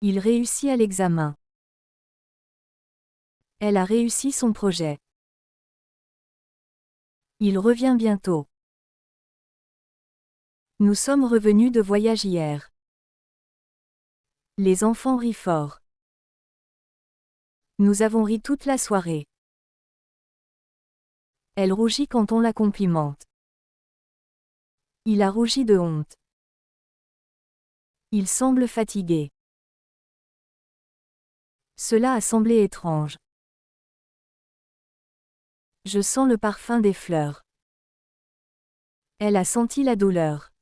Il réussit à l'examen. Elle a réussi son projet. Il revient bientôt. Nous sommes revenus de voyage hier. Les enfants rient fort. Nous avons ri toute la soirée. Elle rougit quand on la complimente. Il a rougi de honte. Il semble fatigué. Cela a semblé étrange. Je sens le parfum des fleurs. Elle a senti la douleur.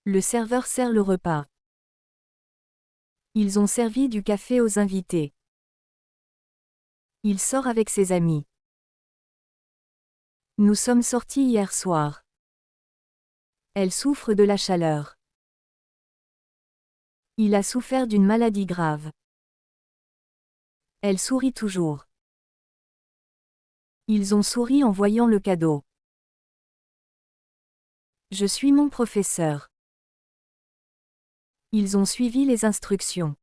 Le serveur sert le repas. Ils ont servi du café aux invités. Il sort avec ses amis. Nous sommes sortis hier soir. Elle souffre de la chaleur. Il a souffert d'une maladie grave. Elle sourit toujours. Ils ont souri en voyant le cadeau. Je suis mon professeur. Ils ont suivi les instructions.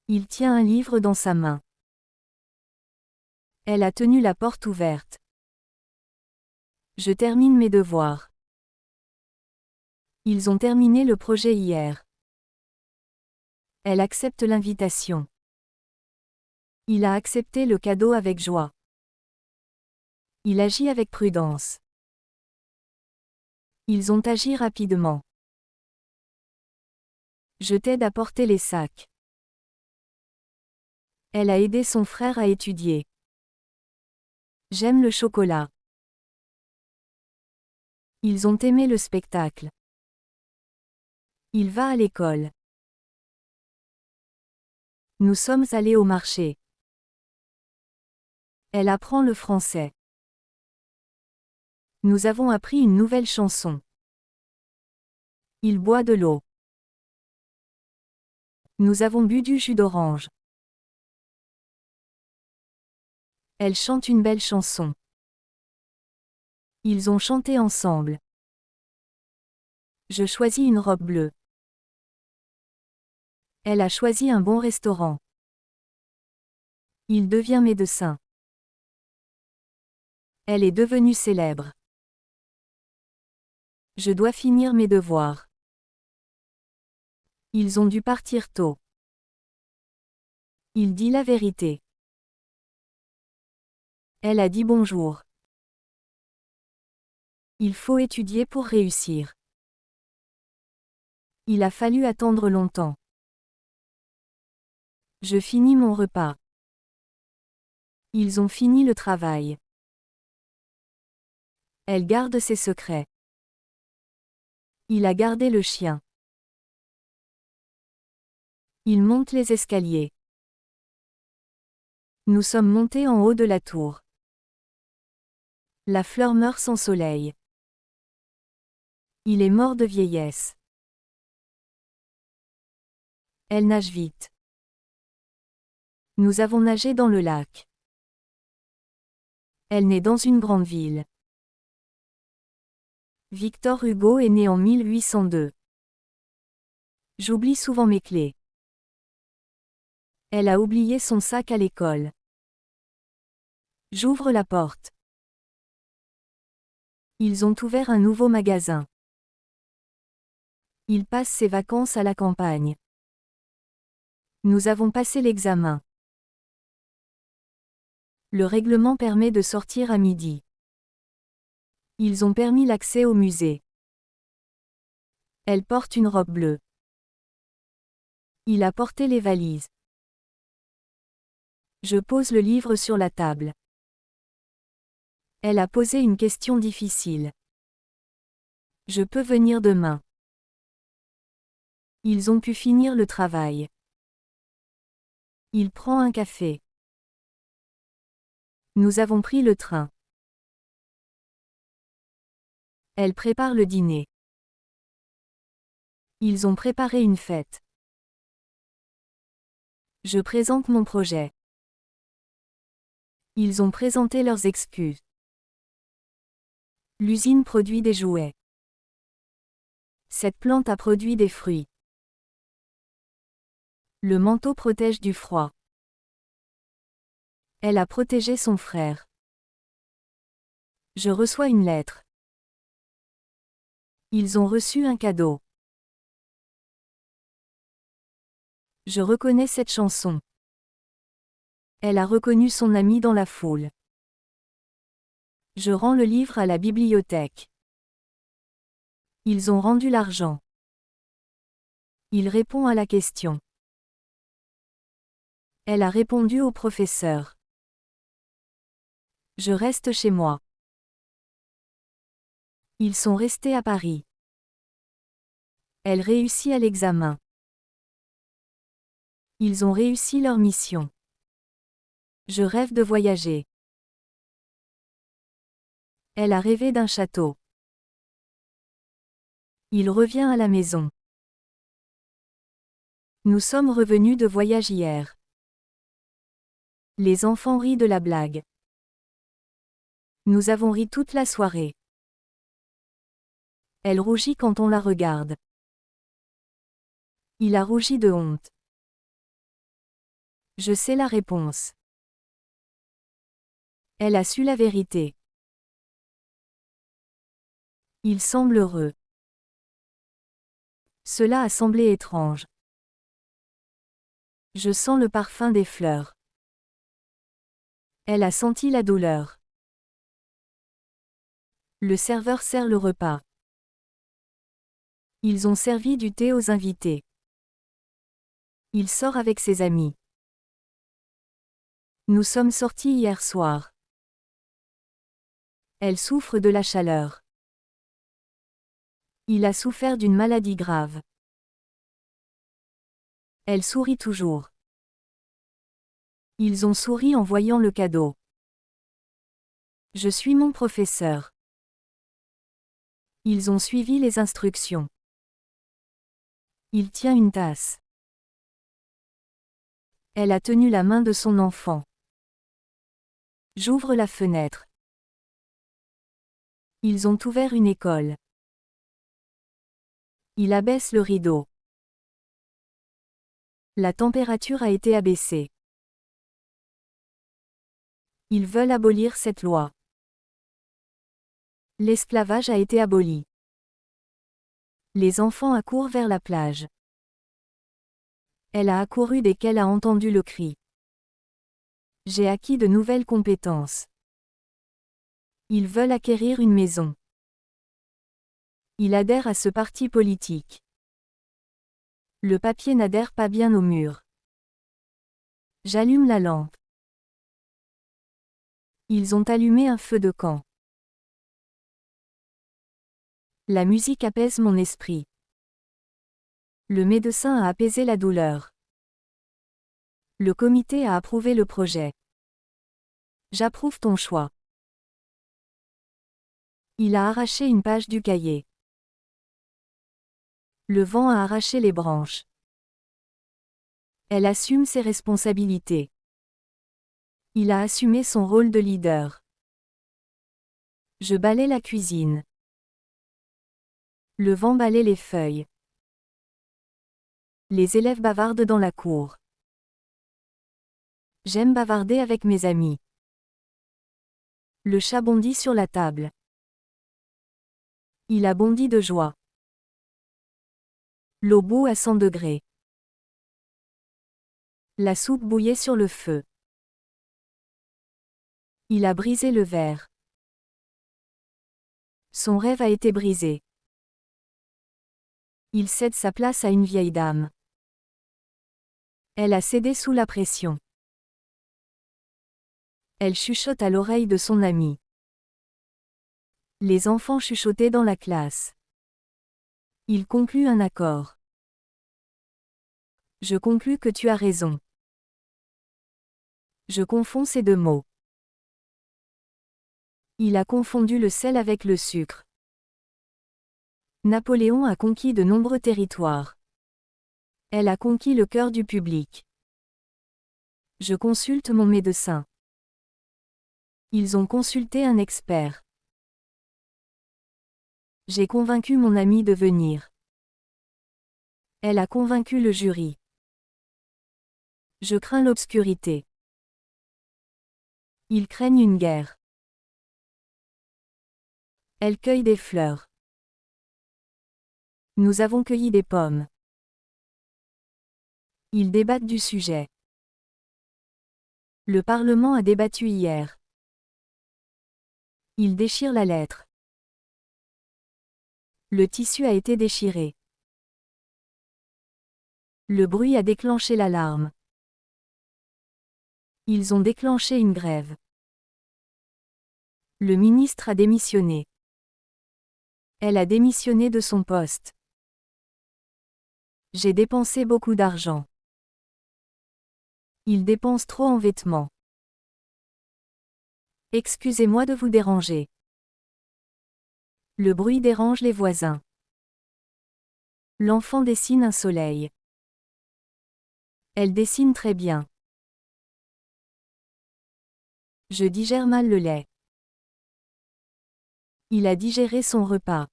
Il tient un livre dans sa main. Elle a tenu la porte ouverte. Je termine mes devoirs. Ils ont terminé le projet hier. Elle accepte l'invitation. Il a accepté le cadeau avec joie. Il agit avec prudence. Ils ont agi rapidement. Je t'aide à porter les sacs. Elle a aidé son frère à étudier. J'aime le chocolat. Ils ont aimé le spectacle. Il va à l'école. Nous sommes allés au marché. Elle apprend le français. Nous avons appris une nouvelle chanson. Il boit de l'eau. Nous avons bu du jus d'orange. Elle chante une belle chanson. Ils ont chanté ensemble. Je choisis une robe bleue. Elle a choisi un bon restaurant. Il devient médecin. Elle est devenue célèbre. Je dois finir mes devoirs. Ils ont dû partir tôt. Il dit la vérité. Elle a dit bonjour. Il faut étudier pour réussir. Il a fallu attendre longtemps. Je finis mon repas. Ils ont fini le travail. Elle garde ses secrets. Il a gardé le chien. Il monte les escaliers. Nous sommes montés en haut de la tour. La fleur meurt sans soleil. Il est mort de vieillesse. Elle nage vite. Nous avons nagé dans le lac. Elle naît dans une grande ville. Victor Hugo est né en 1802. J'oublie souvent mes clés. Elle a oublié son sac à l'école. J'ouvre la porte. Ils ont ouvert un nouveau magasin. Il passe ses vacances à la campagne. Nous avons passé l'examen. Le règlement permet de sortir à midi. Ils ont permis l'accès au musée. Elle porte une robe bleue. Il a porté les valises. Je pose le livre sur la table. Elle a posé une question difficile. Je peux venir demain. Ils ont pu finir le travail. Il prend un café. Nous avons pris le train. Elle prépare le dîner. Ils ont préparé une fête. Je présente mon projet. Ils ont présenté leurs excuses. L'usine produit des jouets. Cette plante a produit des fruits. Le manteau protège du froid. Elle a protégé son frère. Je reçois une lettre. Ils ont reçu un cadeau. Je reconnais cette chanson. Elle a reconnu son ami dans la foule. Je rends le livre à la bibliothèque. Ils ont rendu l'argent. Il répond à la question. Elle a répondu au professeur. Je reste chez moi. Ils sont restés à Paris. Elle réussit à l'examen. Ils ont réussi leur mission. Je rêve de voyager. Elle a rêvé d'un château. Il revient à la maison. Nous sommes revenus de voyage hier. Les enfants rient de la blague. Nous avons ri toute la soirée. Elle rougit quand on la regarde. Il a rougi de honte. Je sais la réponse. Elle a su la vérité. Il semble heureux. Cela a semblé étrange. Je sens le parfum des fleurs. Elle a senti la douleur. Le serveur sert le repas. Ils ont servi du thé aux invités. Il sort avec ses amis. Nous sommes sortis hier soir. Elle souffre de la chaleur. Il a souffert d'une maladie grave. Elle sourit toujours. Ils ont souri en voyant le cadeau. Je suis mon professeur. Ils ont suivi les instructions. Il tient une tasse. Elle a tenu la main de son enfant. J'ouvre la fenêtre. Ils ont ouvert une école. Il abaisse le rideau. La température a été abaissée. Ils veulent abolir cette loi. L'esclavage a été aboli. Les enfants accourent vers la plage. Elle a accouru dès qu'elle a entendu le cri. J'ai acquis de nouvelles compétences. Ils veulent acquérir une maison. Il adhère à ce parti politique. Le papier n'adhère pas bien au mur. J'allume la lampe. Ils ont allumé un feu de camp. La musique apaise mon esprit. Le médecin a apaisé la douleur. Le comité a approuvé le projet. J'approuve ton choix. Il a arraché une page du cahier. Le vent a arraché les branches. Elle assume ses responsabilités. Il a assumé son rôle de leader. Je balaie la cuisine. Le vent balaie les feuilles. Les élèves bavardent dans la cour. J'aime bavarder avec mes amis. Le chat bondit sur la table. Il a bondi de joie. L'eau bout à 100 degrés. La soupe bouillait sur le feu. Il a brisé le verre. Son rêve a été brisé. Il cède sa place à une vieille dame. Elle a cédé sous la pression. Elle chuchote à l'oreille de son ami. Les enfants chuchotaient dans la classe. Il conclut un accord. Je conclus que tu as raison. Je confonds ces deux mots. Il a confondu le sel avec le sucre. Napoléon a conquis de nombreux territoires. Elle a conquis le cœur du public. Je consulte mon médecin. Ils ont consulté un expert. J'ai convaincu mon ami de venir. Elle a convaincu le jury. Je crains l'obscurité. Ils craignent une guerre. Elle cueille des fleurs. Nous avons cueilli des pommes. Ils débattent du sujet. Le Parlement a débattu hier. Il déchire la lettre. Le tissu a été déchiré. Le bruit a déclenché l'alarme. Ils ont déclenché une grève. Le ministre a démissionné. Elle a démissionné de son poste. J'ai dépensé beaucoup d'argent. Il dépense trop en vêtements. Excusez-moi de vous déranger. Le bruit dérange les voisins. L'enfant dessine un soleil. Elle dessine très bien. Je digère mal le lait. Il a digéré son repas.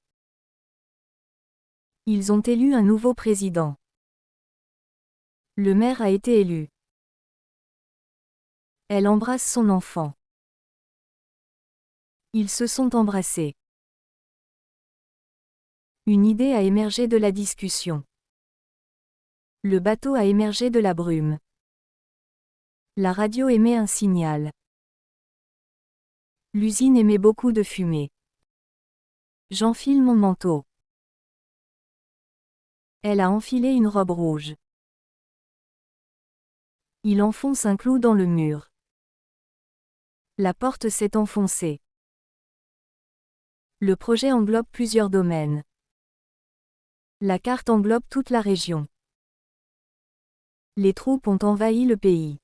Ils ont élu un nouveau président. Le maire a été élu. Elle embrasse son enfant. Ils se sont embrassés. Une idée a émergé de la discussion. Le bateau a émergé de la brume. La radio émet un signal. L'usine émet beaucoup de fumée. J'enfile mon manteau. Elle a enfilé une robe rouge. Il enfonce un clou dans le mur. La porte s'est enfoncée. Le projet englobe plusieurs domaines. La carte englobe toute la région. Les troupes ont envahi le pays.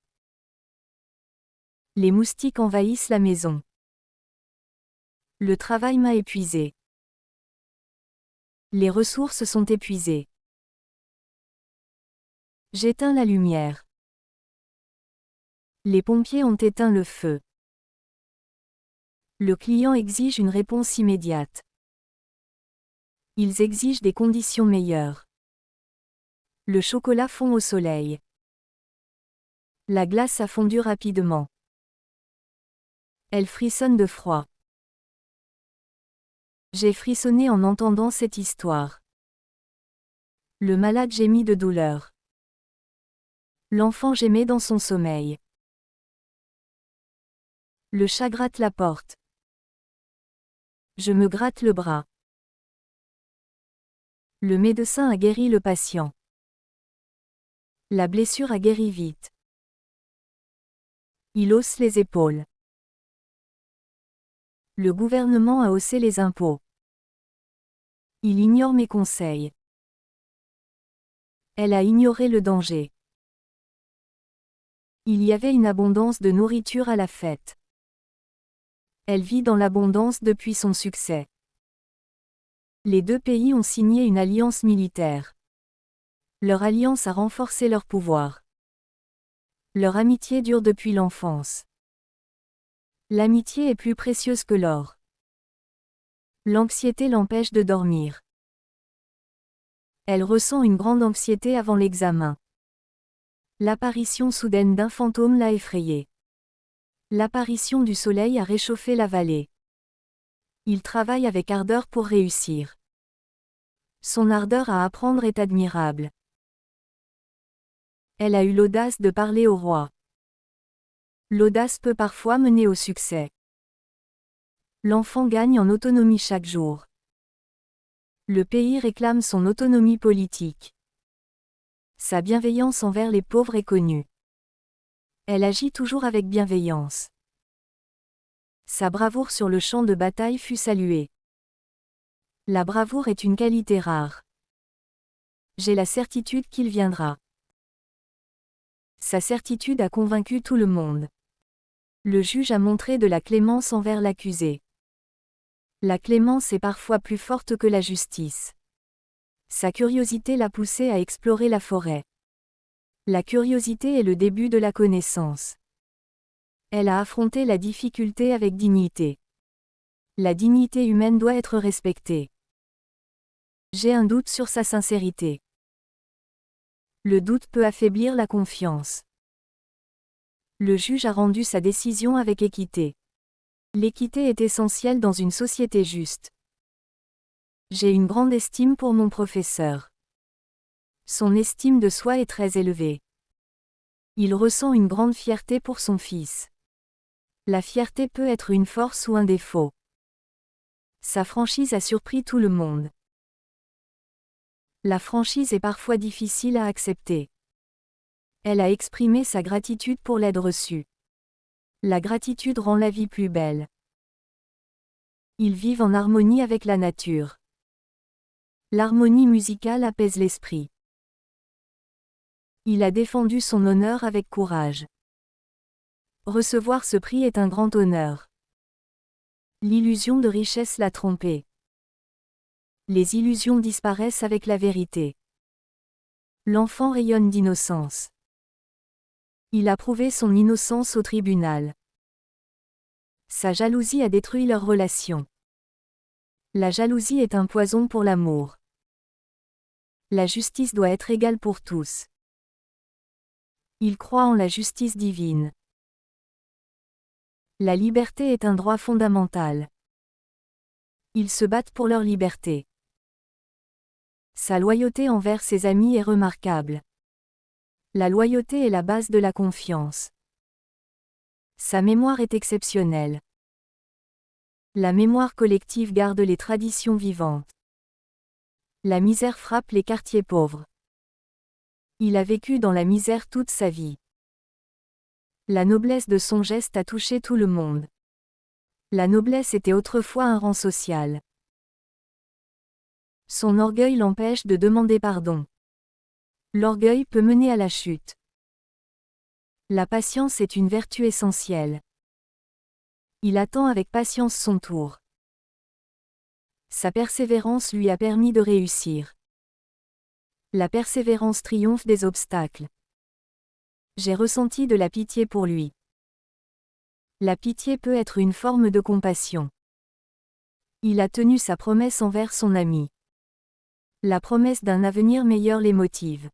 Les moustiques envahissent la maison. Le travail m'a épuisé. Les ressources sont épuisées. J'éteins la lumière. Les pompiers ont éteint le feu. Le client exige une réponse immédiate. Ils exigent des conditions meilleures. Le chocolat fond au soleil. La glace a fondu rapidement. Elle frissonne de froid. J'ai frissonné en entendant cette histoire. Le malade gémit de douleur. L'enfant gémait dans son sommeil. Le chat gratte la porte. Je me gratte le bras. Le médecin a guéri le patient. La blessure a guéri vite. Il hausse les épaules. Le gouvernement a haussé les impôts. Il ignore mes conseils. Elle a ignoré le danger. Il y avait une abondance de nourriture à la fête. Elle vit dans l'abondance depuis son succès. Les deux pays ont signé une alliance militaire. Leur alliance a renforcé leur pouvoir. Leur amitié dure depuis l'enfance. L'amitié est plus précieuse que l'or. L'anxiété l'empêche de dormir. Elle ressent une grande anxiété avant l'examen. L'apparition soudaine d'un fantôme l'a effrayée. L'apparition du soleil a réchauffé la vallée. Il travaille avec ardeur pour réussir. Son ardeur à apprendre est admirable. Elle a eu l'audace de parler au roi. L'audace peut parfois mener au succès. L'enfant gagne en autonomie chaque jour. Le pays réclame son autonomie politique. Sa bienveillance envers les pauvres est connue. Elle agit toujours avec bienveillance. Sa bravoure sur le champ de bataille fut saluée. La bravoure est une qualité rare. J'ai la certitude qu'il viendra. Sa certitude a convaincu tout le monde. Le juge a montré de la clémence envers l'accusé. La clémence est parfois plus forte que la justice. Sa curiosité l'a poussé à explorer la forêt. La curiosité est le début de la connaissance. Elle a affronté la difficulté avec dignité. La dignité humaine doit être respectée. J'ai un doute sur sa sincérité. Le doute peut affaiblir la confiance. Le juge a rendu sa décision avec équité. L'équité est essentielle dans une société juste. J'ai une grande estime pour mon professeur. Son estime de soi est très élevée. Il ressent une grande fierté pour son fils. La fierté peut être une force ou un défaut. Sa franchise a surpris tout le monde. La franchise est parfois difficile à accepter. Elle a exprimé sa gratitude pour l'aide reçue. La gratitude rend la vie plus belle. Ils vivent en harmonie avec la nature. L'harmonie musicale apaise l'esprit. Il a défendu son honneur avec courage. Recevoir ce prix est un grand honneur. L'illusion de richesse l'a trompé. Les illusions disparaissent avec la vérité. L'enfant rayonne d'innocence. Il a prouvé son innocence au tribunal. Sa jalousie a détruit leur relation. La jalousie est un poison pour l'amour. La justice doit être égale pour tous. Il croit en la justice divine. La liberté est un droit fondamental. Ils se battent pour leur liberté. Sa loyauté envers ses amis est remarquable. La loyauté est la base de la confiance. Sa mémoire est exceptionnelle. La mémoire collective garde les traditions vivantes. La misère frappe les quartiers pauvres. Il a vécu dans la misère toute sa vie. La noblesse de son geste a touché tout le monde. La noblesse était autrefois un rang social. Son orgueil l'empêche de demander pardon. L'orgueil peut mener à la chute. La patience est une vertu essentielle. Il attend avec patience son tour. Sa persévérance lui a permis de réussir. La persévérance triomphe des obstacles. J'ai ressenti de la pitié pour lui. La pitié peut être une forme de compassion. Il a tenu sa promesse envers son ami. La promesse d'un avenir meilleur les motive.